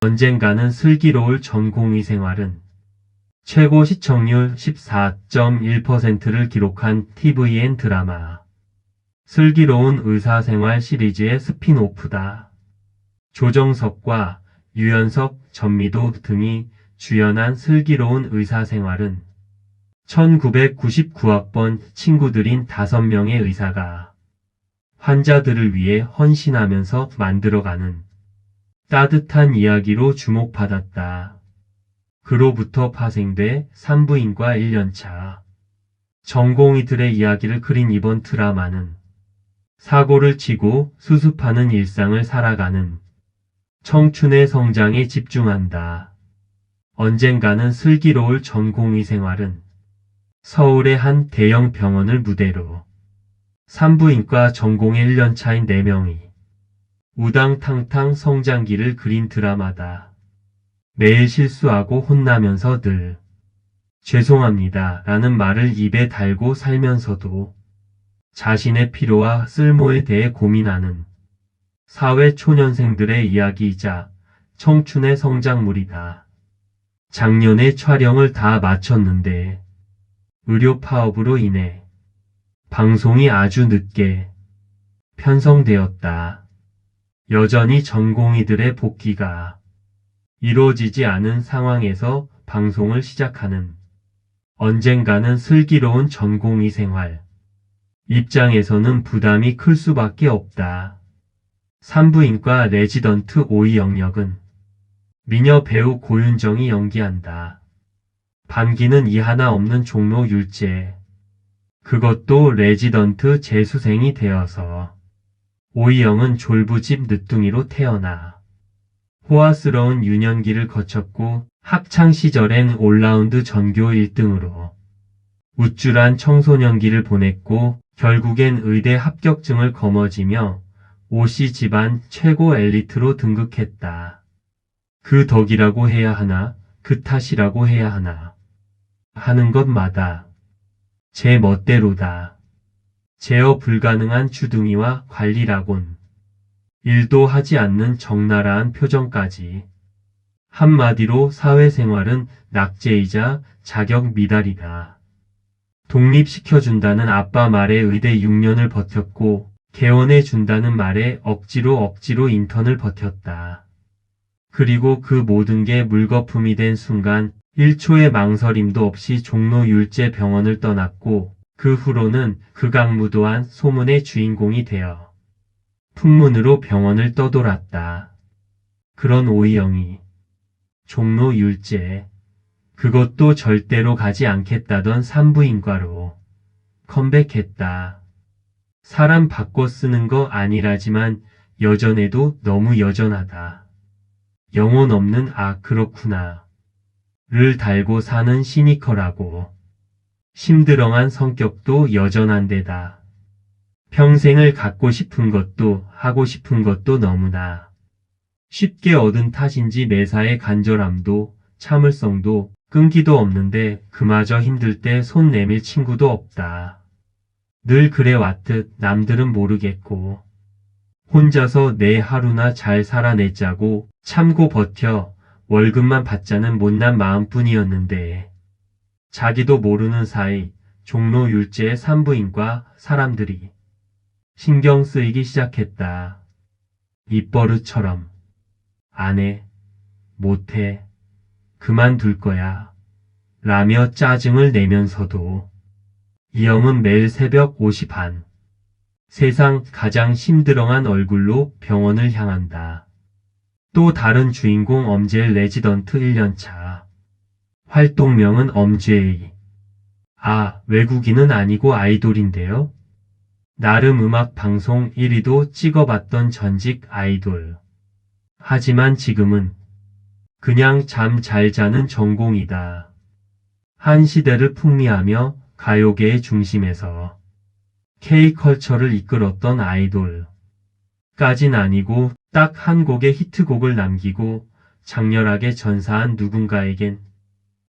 언젠가는 슬기로울 전공의 생활은 최고 시청률 14.1%를 기록한 tvN 드라마 슬기로운 의사생활 시리즈의 스핀오프다. 조정석과 유연석, 전미도 등이 주연한 슬기로운 의사생활은 1999학번 친구들인 5명의 의사가 환자들을 위해 헌신하면서 만들어가는 따뜻한 이야기로 주목받았다. 그로부터 파생돼 산부인과 1년차 전공의들의 이야기를 그린 이번 드라마는 사고를 치고 수습하는 일상을 살아가는 청춘의 성장에 집중한다. 언젠가는 슬기로울 전공의 생활은 서울의 한 대형 병원을 무대로 산부인과 전공의 1년차인 4명이 우당탕탕 성장기를 그린 드라마다. 매일 실수하고 혼나면서 늘 죄송합니다 라는 말을 입에 달고 살면서도 자신의 필요와 쓸모에 대해 고민하는 사회 초년생들의 이야기이자 청춘의 성장물이다. 작년에 촬영을 다 마쳤는데 의료 파업으로 인해 방송이 아주 늦게 편성되었다. 여전히 전공의들의 복귀가 이루어지지 않은 상황에서 방송을 시작하는 언젠가는 슬기로운 전공의 생활 입장에서는 부담이 클 수밖에 없다. 산부인과 레지던트 오이영 역은 미녀 배우 고윤정이 연기한다. 반기는 이하나 없는 종로 율제, 그것도 레지던트 재수생이 되어서 오이영은 졸부집 늦둥이로 태어나 호화스러운 유년기를 거쳤고 학창시절엔 올라운드 전교 1등으로 우쭐한 청소년기를 보냈고 결국엔 의대 합격증을 거머쥐며 오씨 집안 최고 엘리트로 등극했다. 그 덕이라고 해야 하나, 그 탓이라고 해야 하나. 하는 것마다 제 멋대로다. 제어 불가능한 주둥이와 관리라곤 일도 하지 않는 적나라한 표정까지. 한마디로 사회생활은 낙제이자 자격 미달이다. 독립시켜준다는 아빠 말에 의대 6년을 버텼고 개원해준다는 말에 억지로 인턴을 버텼다. 그리고 그 모든 게 물거품이 된 순간 1초의 망설임도 없이 종로 율제 병원을 떠났고 그 후로는 극악무도한 소문의 주인공이 되어 풍문으로 병원을 떠돌았다. 그런 오이영이 종로 율제, 그것도 절대로 가지 않겠다던 산부인과로 컴백했다. 사람 바꿔 쓰는 거 아니라지만 여전해도 너무 여전하다. 영혼 없는 아 그렇구나 를 달고 사는 시니컬하고 심드렁한 성격도 여전한 데다 평생을 갖고 싶은 것도 하고 싶은 것도 너무나 쉽게 얻은 탓인지 매사에 간절함도 참을성도 끈기도 없는데 그마저 힘들 때 손 내밀 친구도 없다. 늘 그래왔듯 남들은 모르겠고 혼자서 내 하루나 잘 살아내자고 참고 버텨 월급만 받자는 못난 마음뿐이었는데 자기도 모르는 사이 종로 율제의 산부인과 사람들이 신경 쓰이기 시작했다. 입버릇처럼 안 해, 못해, 그만둘 거야 라며 짜증을 내면서도 이영은 매일 새벽 5시 반 세상 가장 심드렁한 얼굴로 병원을 향한다. 또 다른 주인공 엄젤 레지던트 1년차 활동명은 엄죄이. 아, 외국인은 아니고 아이돌인데요. 나름 음악 방송 1위도 찍어봤던 전직 아이돌. 하지만 지금은 그냥 잠 잘 자는 전공이다. 한 시대를 풍미하며 가요계의 중심에서 K컬처를 이끌었던 아이돌. 까진 아니고 딱 한 곡의 히트곡을 남기고 장렬하게 전사한 누군가에겐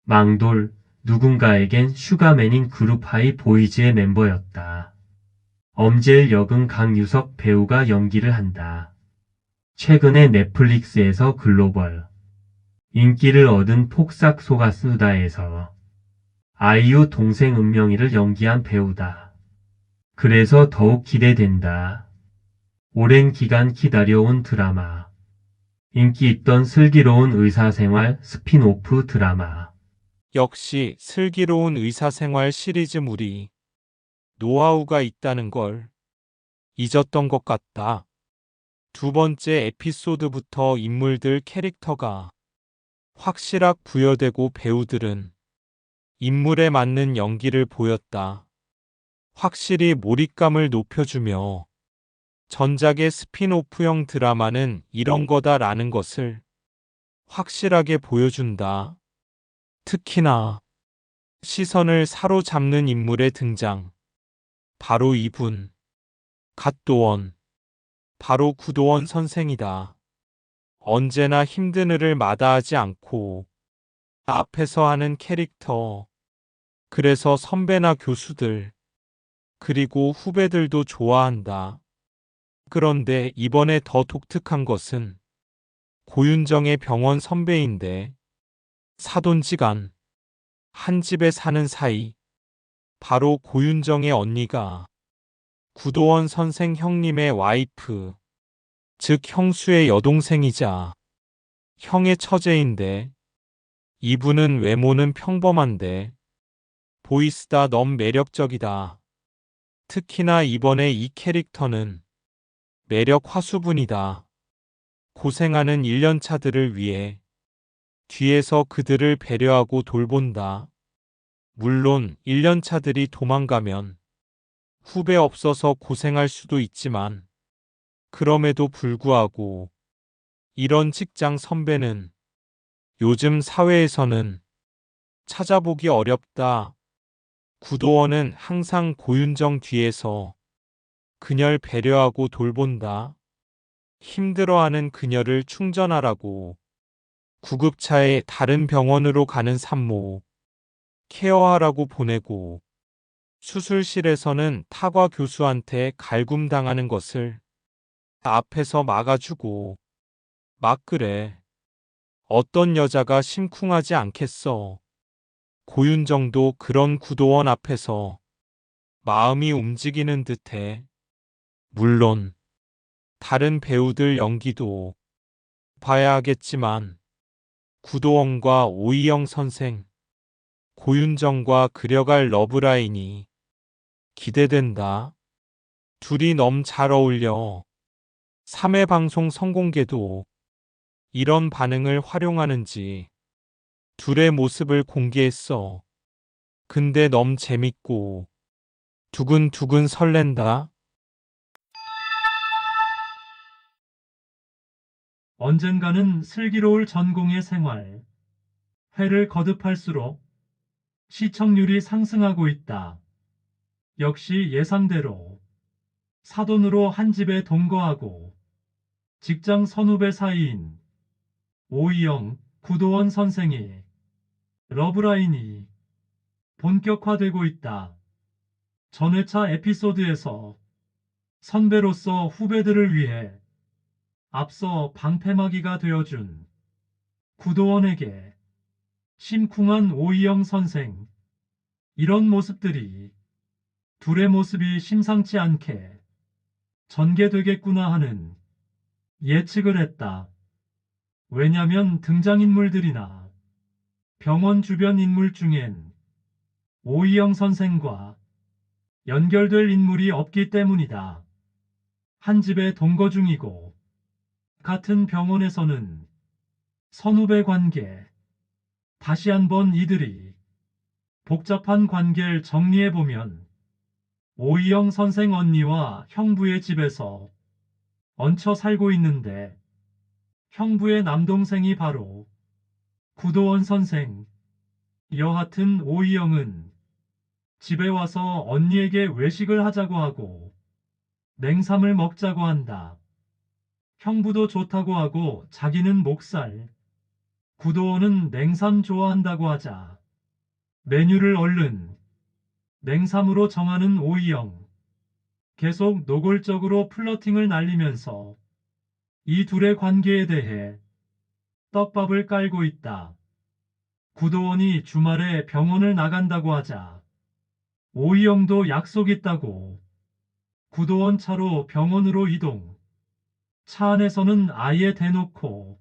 망돌, 누군가에겐 슈가맨인 그룹 하이 보이즈의 멤버였다. 엄지엘 역은 강유석 배우가 연기를 한다. 최근에 넷플릭스에서 글로벌 인기를 얻은 폭삭 소가수다에서 아이유 동생 은명이를 연기한 배우다. 그래서 더욱 기대된다. 오랜 기간 기다려온 드라마. 인기 있던 슬기로운 의사생활 스핀오프 드라마. 역시 슬기로운 의사생활 시리즈물이 노하우가 있다는 걸 잊었던 것 같다. 두 번째 에피소드부터 인물들 캐릭터가 확실하게 부여되고 배우들은 인물에 맞는 연기를 보였다. 확실히 몰입감을 높여주며 전작의 스핀오프형 드라마는 이런 거다라는 것을 확실하게 보여준다. 특히나 시선을 사로잡는 인물의 등장. 바로 이분. 갓도원. 바로 구도원 선생이다. 언제나 힘든 일을 마다하지 않고 앞에서 하는 캐릭터. 그래서 선배나 교수들, 그리고 후배들도 좋아한다. 그런데 이번에 더 독특한 것은 고윤정의 병원 선배인데 사돈지간 한 집에 사는 사이 바로 고윤정의 언니가 구도원 선생 형님의 와이프, 즉 형수의 여동생이자 형의 처제인데 이분은 외모는 평범한데 보이스다 너무 매력적이다. 특히나 이번에 이 캐릭터는 매력 화수분이다. 고생하는 1년차들을 위해 뒤에서 그들을 배려하고 돌본다. 물론 1년차들이 도망가면 후배 없어서 고생할 수도 있지만 그럼에도 불구하고 이런 직장 선배는 요즘 사회에서는 찾아보기 어렵다. 구도원은 항상 고윤정 뒤에서 그녀를 배려하고 돌본다. 힘들어하는 그녀를 충전하라고 구급차에 다른 병원으로 가는 산모 케어하라고 보내고 수술실에서는 타과 교수한테 갈굼당하는 것을 앞에서 막아주고 막 그래. 어떤 여자가 심쿵하지 않겠어. 고윤정도 그런 구도원 앞에서 마음이 움직이는 듯해. 물론 다른 배우들 연기도 봐야 하겠지만 구도원과 오이영 선생, 고윤정과 그려갈 러브라인이 기대된다. 둘이 너무 잘 어울려. 3회 방송 성공개도 이런 반응을 활용하는지 둘의 모습을 공개했어. 근데 너무 재밌고 두근두근 설렌다. 언젠가는 슬기로울 전공의 생활. 회를 거듭할수록 시청률이 상승하고 있다. 역시 예상대로 사돈으로 한 집에 동거하고 직장 선후배 사이인 오이영, 구도원 선생의 러브라인이 본격화되고 있다. 전회차 에피소드에서 선배로서 후배들을 위해 앞서 방패막이가 되어준 구도원에게 심쿵한 오이영 선생. 이런 모습들이 둘의 모습이 심상치 않게 전개되겠구나 하는 예측을 했다. 왜냐면 등장인물들이나 병원 주변 인물 중엔 오이영 선생과 연결될 인물이 없기 때문이다. 한 집에 동거 중이고 같은 병원에서는 선후배 관계. 다시 한번 이들이 복잡한 관계를 정리해보면 오이영 선생 언니와 형부의 집에서 얹혀 살고 있는데 형부의 남동생이 바로 구도원 선생. 여하튼 오이영은 집에 와서 언니에게 외식을 하자고 하고 냉삼을 먹자고 한다. 형부도 좋다고 하고 자기는 목살. 구도원은 냉삼 좋아한다고 하자 메뉴를 얼른 냉삼으로 정하는 오이영. 계속 노골적으로 플러팅을 날리면서 이 둘의 관계에 대해 떡밥을 깔고 있다. 구도원이 주말에 병원을 나간다고 하자 오이영도 약속 있다고 구도원 차로 병원으로 이동. 차 안에서는 아예 대놓고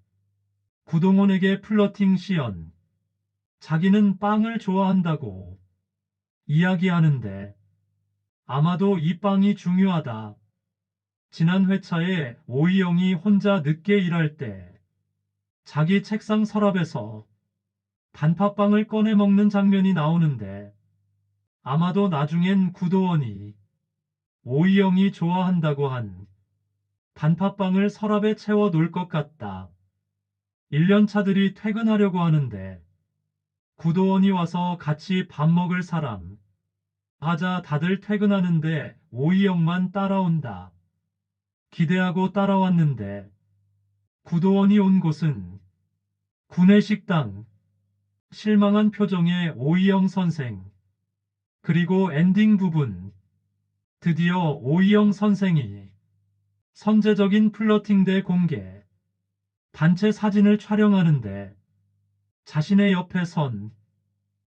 구동원에게 플러팅 시연. 자기는 빵을 좋아한다고 이야기하는데 아마도 이 빵이 중요하다. 지난 회차에 오이영이 혼자 늦게 일할 때 자기 책상 서랍에서 단팥빵을 꺼내 먹는 장면이 나오는데 아마도 나중엔 구도원이 오이영이 좋아한다고 한 단팥빵을 서랍에 채워 놓을 것 같다. 1년 차들이 퇴근하려고 하는데 구도원이 와서 같이 밥 먹을 사람 하자 다들 퇴근하는데 오이영만 따라온다. 기대하고 따라왔는데 구도원이 온 곳은 구내식당. 실망한 표정의 오이영 선생. 그리고 엔딩 부분. 드디어 오이영 선생이 선제적인 플러팅 대 공개. 단체 사진을 촬영하는데 자신의 옆에 선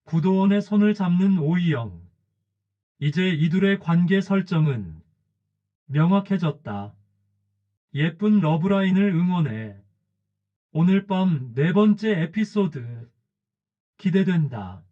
구도원의 손을 잡는 오이영. 이제 이둘의 관계 설정은 명확해졌다. 예쁜 러브라인을 응원해. 오늘 밤 네 번째 에피소드 기대된다.